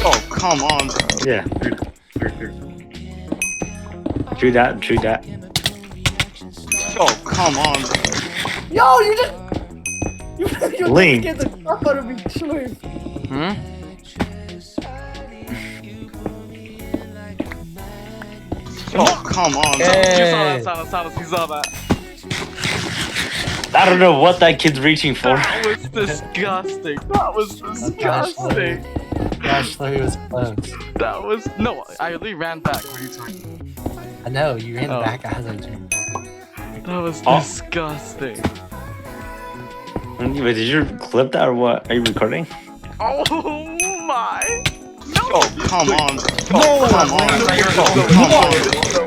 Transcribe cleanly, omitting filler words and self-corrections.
Oh, come on, bro. Yeah. True that. Oh, come on, bro. Yo, you just you Link. get the crap out of me, Swift. Oh, come on, bro. Hey. You saw that, Samus. You saw that. I don't know what that kid's reaching for. That was disgusting. That was disgusting. Gosh, he was close. That was no. I really ran back. What are you talking? I know, you ran Oh. back as I turned. That was Oh. disgusting. Wait, did you clip that or what? Are you recording? Oh my! No! Oh, come on! No, come on! no, Come on!